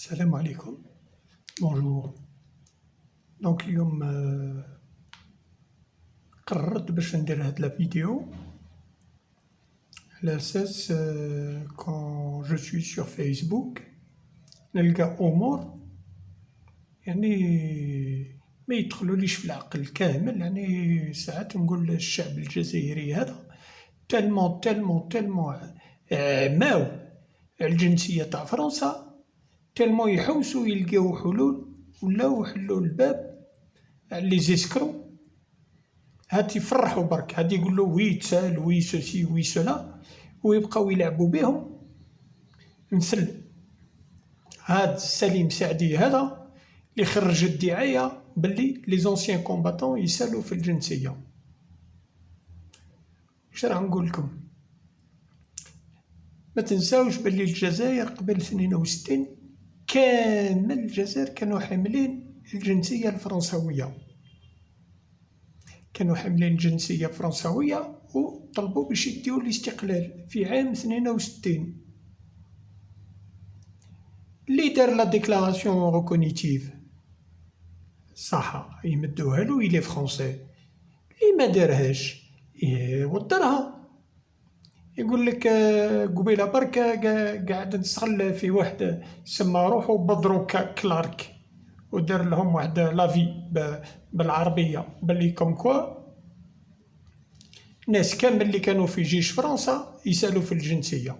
السلام عليكم. بونجور. دونك اليوم قررت باش ندير هاد لا فيديو على اساس كون جو سوي سور فيسبوك نلقى امور يعني ما يدخلوليش في العقل كامل. يعني ساعات نقول الشعب الجزائري هذا تالمون عماو الجنسية تاع فرنسا، تالمون يحوسو يلقاو حلول ولاو يحلو الباب على لي زيسكرو. هاد يفرحو برك، هاد يقولو وي تسال وي سوسي وي سولا، ويبقاو يلعبو بيهم. مثل هاد سليم سعدي هذا اللي خرج الدعاية بلي لي زونسيان كومباتون يسالو في الجنسية. واش راح نقولكم؟ ما تنساوش بلي الجزائر قبل 62 كامل الجزائر كانوا حاملين الجنسية الفرنسوية، كانوا حاملين الجنسية الفرنسوية وطلبوا باش يديو الاستقلال في عام 62. اللي دار لا ديكلاراسيون ريكونيتيف صح يمدوها له إلي فرونسي، اللي ما دارهاش يوضرها. يقول لك قبيله برك قاعد نستغل في واحد سما روحو بدرو كلارك ودار لهم واحد لافي بالعربيه باللي كوم كوا الناس كامل اللي كانوا في جيش فرنسا يسالوا في الجنسيه.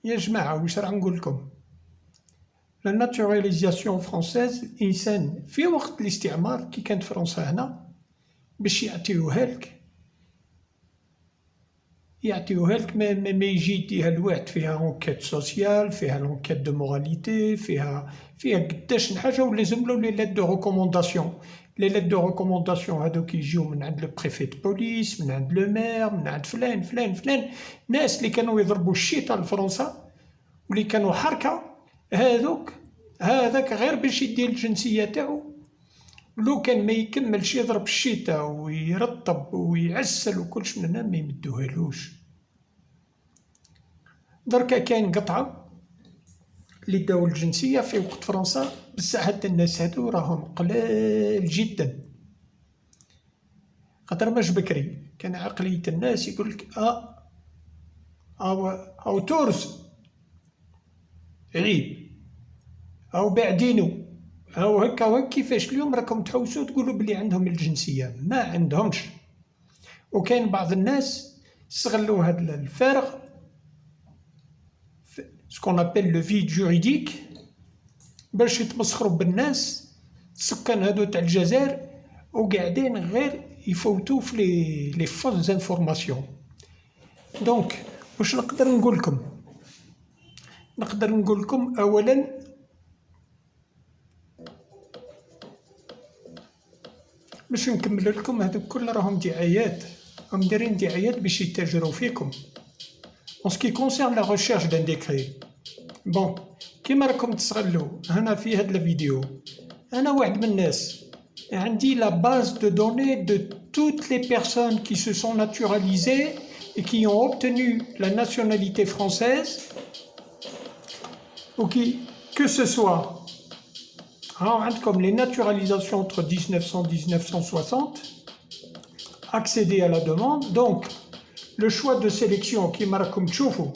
يا جماعه واش راح نقول لكم؟ لا ناتوراليزاسيون فرونسيز انسان في وقت الاستعمار كي كانت فرنسا هنا باش يعطيوها لك ما يجي يديها الواحد فيها اونكيت سوسيال، فيها لونكيت دو موراليتي، فيها قداش حاجه، ولازم له لي ليت دو ريكومونداسيون. لي ليت دو ريكومونداسيون هذوك يجيو من عند لو بريفي دو بوليس، من عند لو مير، من عند فلان ناس اللي كانوا يضربوا الشيطه لفرنسا واللي كانوا حركه. هذاك غير باش يدي الجنسيه تاعو، لو كان ما يكملش يضرب الشيتا ويرطب ويعسل وكلش من هنا ما يمدوهالوش. دركا كاين قطعة اللي داو الجنسية في وقت فرنسا، بصح هاد الناس هادو راهم قلال جدا. خاطر ماش بكري كان عقلية الناس يقولك أو تورز عيب أو بعدينو أو هكا كيفاش اليوم راكم تحوسوا تقولوا بلي عندهم الجنسية، ما عندهمش. وكاين بعض الناس استغلوا هذا الفارغ سكون ابل لو فيد جوريديك باش يتمسخروا بالناس السكان هادو تاع الجزائر، وقاعدين غير يفوتوا في لي فوز انفورماسيون. دونك واش نقدر نقول لكم؟ اولا باش نكمل لكم هذوك كل راهم دعايات، راهم دايرين دعايات باش يتاجروا فيكم. En ce qui concerne la recherche d'un décret, bon كيما راكم تستغلوا هنا في هاد الفيديو، أنا واحد من الناس عندي la base de données de toutes les personnes qui se sont naturalisées et qui ont obtenu la nationalité française, ou que ce soit comme les naturalisations entre 1900 et 1960, accéder à la demande. Donc le choix de sélection كيما راكم تشوفوا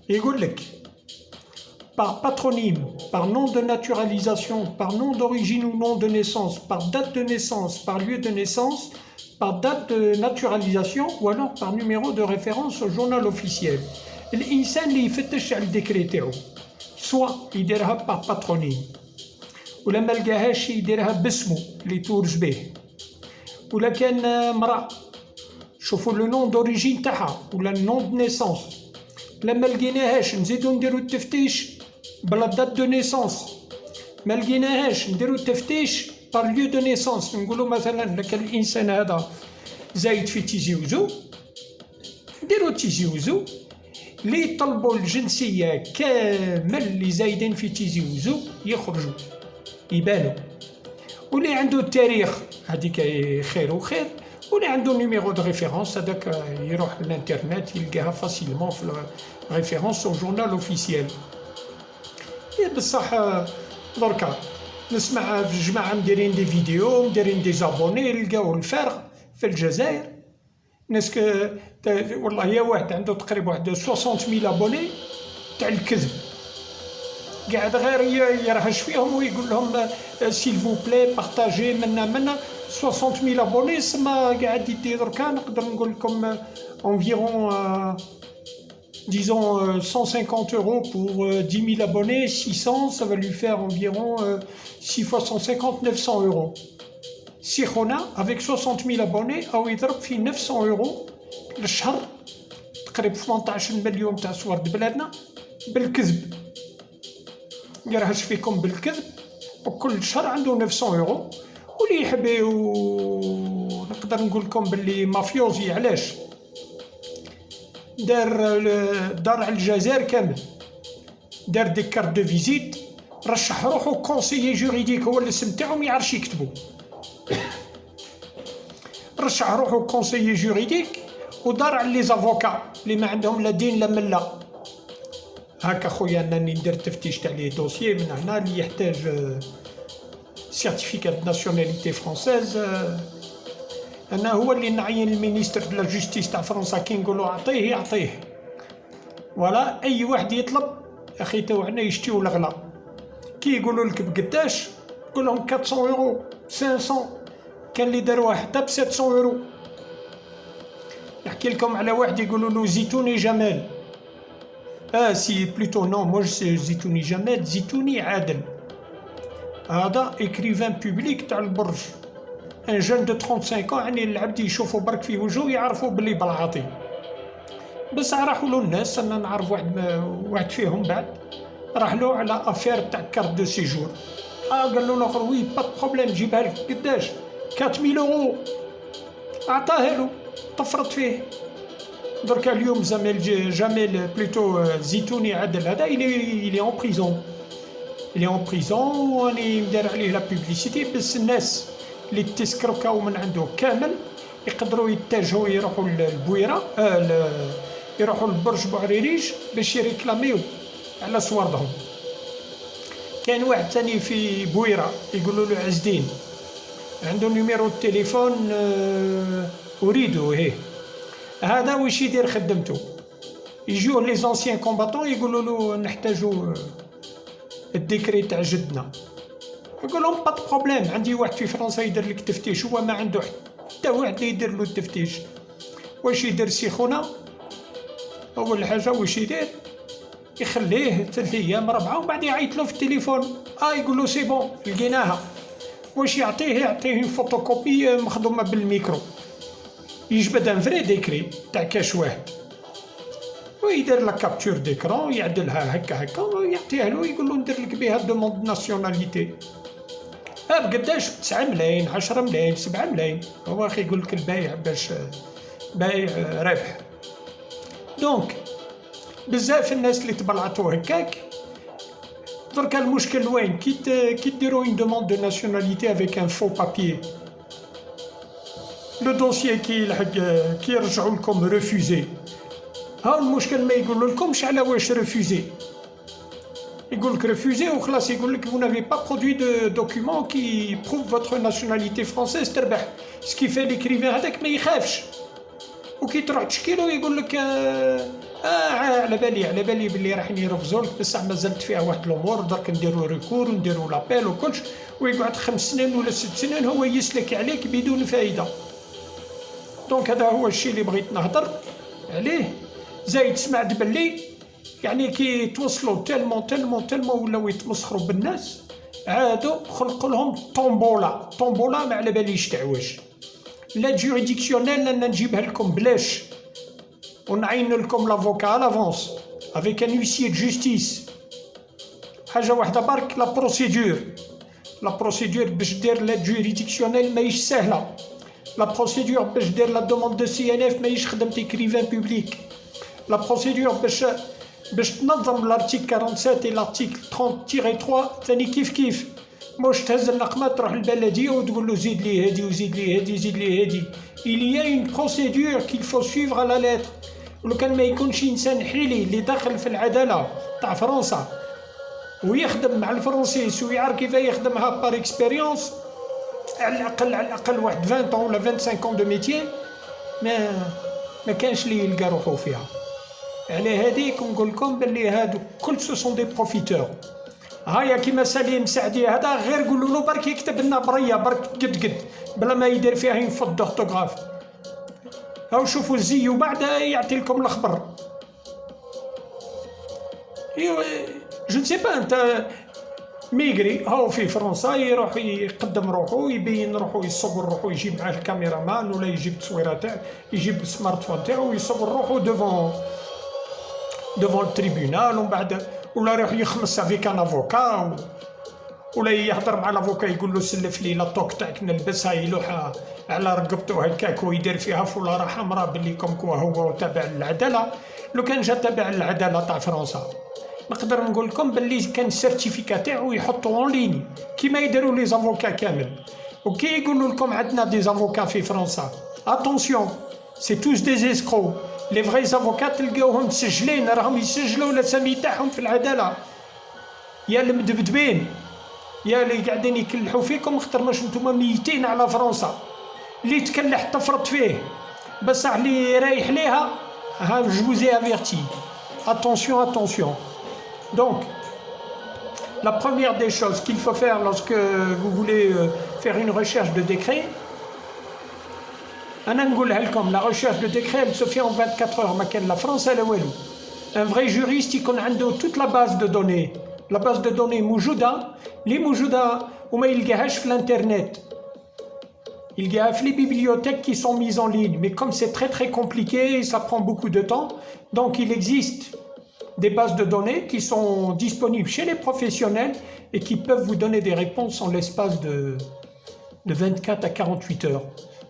يقول لك par patronyme, par nom de naturalisation, par nom d'origine ou nom de naissance, par date de naissance, par lieu de naissance, par date de naturalisation ou alors par numéro de référence au journal officiel. الإنسان اللي يفتش على الديكري تاعو سوا يديرها par patronyme، ولا ما لقاهاش يديرها باسمه اللي تورج به، ولا كان مرأة شوفوا لو نون دوريجين تاعها ولا نون دو نيسونس. لما لقيناهاش نزيدو نديرو التفتيش بلا دات دو نيسونس، ما لقيناهاش نديرو التفتيش بار ليو دو نيسونس. نقولو مثلا لك الانسان هذا زايد في تيزي وزو، نديرو تيزي وزو. اللي طلبوا الجنسيه كامل اللي زايدين في تيزي وزو يخرجوا يبانوا، واللي عنده التاريخ هذيك خير وخير، واللي عنده نيميرو دو ريفيرونس هذاك يروح للانترنت يلقاها فاسيلمون في ريفيرونس او جورنال اوفيسيال. بصح دركا نسمع في الجماعة مديرين دي فيديو مديرين دي زابوني لقاو الفارغ في الجزائر. ناس والله يا واحد عنده تقريبا واحد 60,000 ابوني تاع الكذب، قاعد غير يرهش فيهم ويقول لهم سيل فو بلاي بارطاجي منا 60,000 ابوني. سما قاعد يدي دركا نقدر نقول لكم environ disons 150 euros pour 10 000 abonnés, 600, ça va lui faire environ 6 fois 150, 900 euros. سيخونا avec 60,000 abonnés أو يضرب في 900 euros للشهر، تقريبا 18 مليون تاع سوارد بلادنا بالكذب، يرهش فيكم بالكذب وكل شهر عنده 900 euros. واللي يحب نقدر نقول لكم باللي مافيوزي علاش دار على الجزائر كامل، دار دي كارت دو فيزيت، رشح روحو كونسيي جوريديك، هو الاسم تاعو ما يعرفش يكتبو، رشح روحو كونسيي جوريديك ودار على لي زافوكا اللي ما عندهم لا دين لا مله. هاكا خويا انني ندير تفتيش تاع لي دوسيي من هنا اللي يحتاج سيرتيفيكات ناسيوناليتي فرونسيز. انا هو اللي نعين المينيستر دو لا جوستيس تاع فرنسا كي نقولوا اعطيه يعطيه. ولا اي واحد يطلب اخي توعنا يشتيو الغلا، كي يقولوا لك بقداش قول لهم 400 يورو 500، كان اللي داروها حتى ب 700 يورو. نحكي لكم على واحد يقولوا له زيتوني جمال، سي بلوتو نو موش زيتوني جمال، زيتوني عادل. هذا اكريفان بوبليك تاع البرج، ان جون دو 35 ans، يعني العبد يشوفوا برك في وجهه يعرفوا بلي بلعاطي. بس راحوا له الناس، انا نعرف واحد فيهم بعد راح له على افير تاع كارت دو سيجور. قال له الاخر وي با بروبليم جيبها لك قداش 4000 يورو، عطاها له طفرت فيه. دركا اليوم جمال بلوتو زيتوني عادل هذا il est en prison، il est en prison وراني ندير عليه لا بوبليسيتي. بس الناس اللي تسكروكاو من عنده كامل يقدروا يتجهوا يروحوا للبويره، يروحوا لبرج بوعريريج باش يريكلاميو على صوردهم. كاين واحد ثاني في بويره يقولوا له عزدين، عنده نيميرو التليفون اريدو هذا واش يدير خدمته، يجيوه لي زونسيان كومباتون يقولوا له نحتاجو الديكري تاع جدنا، يقول لهم با بروبليم عندي واحد في فرنسا يدير لك تفتيش. هو ما عنده حتى واحد اللي يدير له التفتيش. واش يدير سيخونا؟ اول حاجه واش يدير؟ يخليه 3 أيام 4 ومن بعد يعيط له في التليفون، يقول له سي بون لقيناها. واش يعطيه فوتوكوبي مخدومه بالميكرو، يجبد ان فري ديكري تاع كاش واحد ويدير لا كابتور ديكرون يعدلها هكا ويعطيها له، يقول له ندير لك بها دوموند ناسيوناليتي. بقداش؟ 9 ملايين 10 ملايين 7 ملايين. هو اخي يقول لك البايع باش بايع رابح. دونك بزاف الناس اللي تبلعتوا هكاك. دركا المشكل وين؟ كي ديروا اون دوموند دو ناسيوناليتي افيك ان فو بابيي، لو دوسيي كي يرجعوا لكم ريفوزي. ها المشكل ما يقولوا لكمش على واش ريفوزي، يقول لك ريفوزي وخلاص، يقول لك vous n'avez pas produit de document qui prouve votre nationalité française تربح. سكي في ليكريفان هذاك ما يخافش، وكي تروح تشكي له يقول لك على بالي باللي راح يرفزوا لك، بصح مازالت فيها واحد الامور، درك نديروا ريكور ونديروا لابيل وكلش، ويقعد 5 سنين ولا 6 سنين هو يسلك عليك بدون فائده. دونك هذا هو الشيء اللي بغيت نهضر عليه. زايد سمعت باللي يعني كي توصلوا تلمون ولاو يتمسخروا بالناس، عادوا خلقوا لهم طومبولا ما على باليش تاع واش. لا جوريديكسيونيل انا نجيبها لكم بلاش ونعين لكم لافوكا على لافونس افيك ان huissier de justice. حاجه واحده برك، لا بروسيدور باش دير لا جوريديكسيونيل ماهيش سهله. لا بروسيدور باش دير لا دوموند دو سي ان اف ماهيش خدمة اكريفان بوبليك. لا بروسيدور باش تنظم لارتيكل 47 لارتيكل 30-3 ثاني كيف موش تهز النقمه تروح للبلديه وتقول له زيد لي هادي وزيد لي هادي زيد لي هادي. il y a une procédure qu'il faut suivre à la lettre. ولو كان ما يكونش انسان حيلي اللي داخل في العداله تاع فرنسا ويخدم مع الفرنسيس ويعرف كيف يخدمها بار اكسبيريونس، على الأقل واحد 20 ولا 25 دو ميتيي، ما كانش اللي يلقى روحو فيها. على هذيك نقول لكم باللي هادو كل سو سون دي بروفيتور. هيا كيما سليم سعدي هذا غير قولوا له برك يكتب لنا بريه برك قد بلا ما يدير فيها ينفض دورتوغراف. هاو شوفوا الزي وبعد يعطي لكم الخبر. جو نسي با انت ميغري هاو في فرنسا يروح يقدم روحو يبين روحو يصور روحو يجيب معاه الكاميرا مان ولا يجيب التصويره تاعو يجيب السمارت فون تاعو ويصور روحو ديفون التريبيونال ومن بعد ولا يروح يخمس افيك ان افوكا ولا يهضر مع الافوكا يقول له سلف لي لاطوك تاعك نلبسها يلوحها على رقبته هكاك ويدير فيها فولاره حمراء باللي كومكوا هو تابع للعداله. لو كان جا تابع للعداله تاع فرنسا نقدر نقول لكم باللي كان السيرتيفيكا تاعو يحطوا اون ليني كيما يديروا لي زافوكا كامل. وكي يقولوا لكم عندنا دي زافوكا في فرنسا اتونسيون سي توس دي زيسكرو. لي فغي زافوكا تلقاوهم مسجلين راهم يسجلوا الاسامي تاعهم في العداله، يا المدبدبين يا اللي قاعدين يكلحوا فيكم خاطر ماش نتوما ميتين على فرنسا. اللي تكلح تفرط فيه بصح اللي رايح ليها ها جوزي افيرتي. Attention. Donc, la première des choses qu'il faut faire lorsque vous voulez faire une recherche de décret, la recherche de décret elle se fait en 24 heures. La France elle est un vrai juriste il connaît toute la base de données. La base de données موجودة اللي موجودة وما يلقاهاش في الانترنت. Il y a les bibliothèques qui sont mises en ligne, mais comme c'est très compliqué, ça prend beaucoup de temps, donc il existe des bases de données qui sont disponibles chez les professionnels et qui peuvent vous donner des réponses en l'espace de 24 à 48 heures.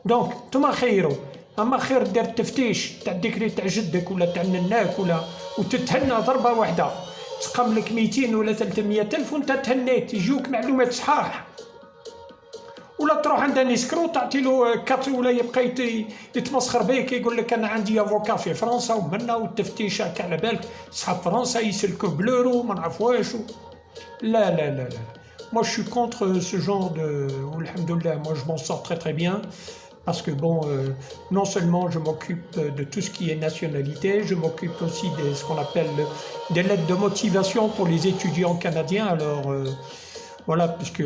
Donc, توما خيرو اما خير دير التفتيش تاع الديكري تاع جدك ولا تاع نناك ولا وتتهنى ضربه واحده تقام لك 200 ولا 300 الف وانت تهنيت يجوك معلومات صحاح. ولا تروح عند نيسكرو تعطي له كات ولا يبقى يتمسخر بيك يقول لك انا عندي افوكا في فرنسا ومنا والتفتيش هكا على بالك صحاب فرنسا يسلكوا بلورو ما نعرف واش. لا. Moi je suis contre ce genre de. Alhamdoulilah, moi je m'en sors très bien. Parce que bon, non seulement je m'occupe de tout ce qui est nationalité, je m'occupe aussi de ce qu'on appelle des lettres de motivation pour les étudiants canadiens. Alors voilà, puisque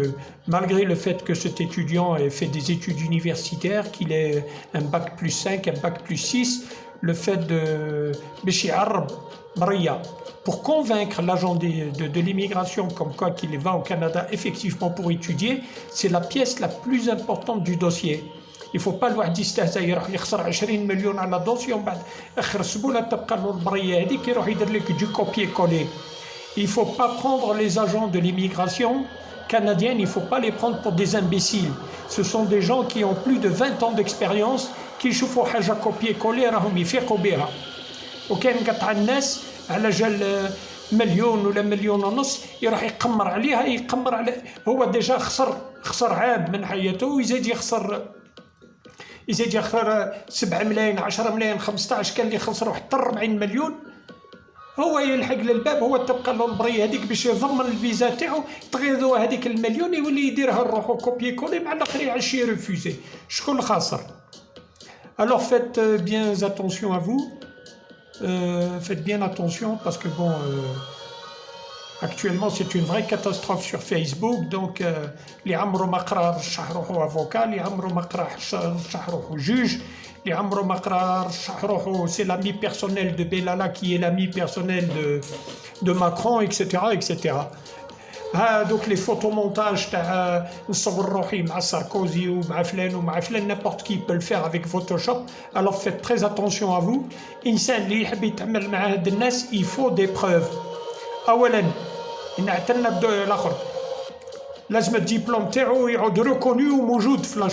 malgré le fait que cet étudiant ait fait des études universitaires, qu'il ait un bac plus 5, un bac plus 6, le fait de pour convaincre l'agent de l'immigration comme quoi qu'il va au Canada effectivement pour étudier, c'est la pièce la plus importante du dossier. Il ne faut pas الواحد يستهزأ يروح يخسر 20 مليون على دوسي ومن بعد اخر السبوله تبقى له البريه هذيك يروح يدير لك du copier-coller. Il ne faut pas prendre les agents de l'immigration canadienne, il ne faut pas les prendre pour des imbéciles. Ce sont des gens qui ont plus de 20 ans d'expérience qui يشوفوا حاجه copier-coller راهم يفيقوا بها. وكان قطع الناس على جال مليون ولا مليون ونص يروح يقمر عليها هو ديجا خسر عام من حياته ويزيد يخسر 7 ملايين 10 ملايين 15 كان اللي خسروا حتى 40 مليون. هو يلحق للباب هو تبقى له البريه هذيك باش يضمن الفيزا تاعو تغيظوا هذيك المليون يولي يديرها لروحو كوبي كولي مع الاخر يعيش ريفوزي. شكون خاسر؟ Alors faites bien attention à vous. Faites bien attention parce que bon actuellement c'est une vraie catastrophe sur Facebook. Donc اللي عمره ما قرا رشح روحو افوكا، اللي عمره ما قرا رشح روحو جوج، اللي عمره ما قرا رشح روحو c'est l'ami personnel de Bellala qui est l'ami personnel de Macron, etc. Donc les photomontages تاع نصور روحي مع ساركوزي ومع فلان n'importe qui peut le faire avec Photoshop. Alors faites très attention à vous. إنسان اللي يحب يتعامل مع هاد الناس il faut des preuves. أولا نعتنا الآخر لازم الدبلوم تاعو يعود ريكوني وموجود فلاش.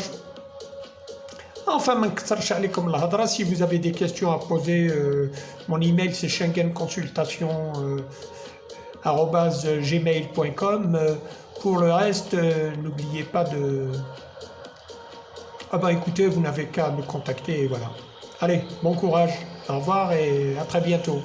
Enfin, ما نكثرش عليكم الهضره. Si vous avez des questions à poser, mon email c'est schengenconsultation@gmail.com. Pour le reste, n'oubliez pas de. Ah bah écoutez, vous n'avez qu'à me contacter et voilà. Allez, bon courage, au revoir et à très bientôt.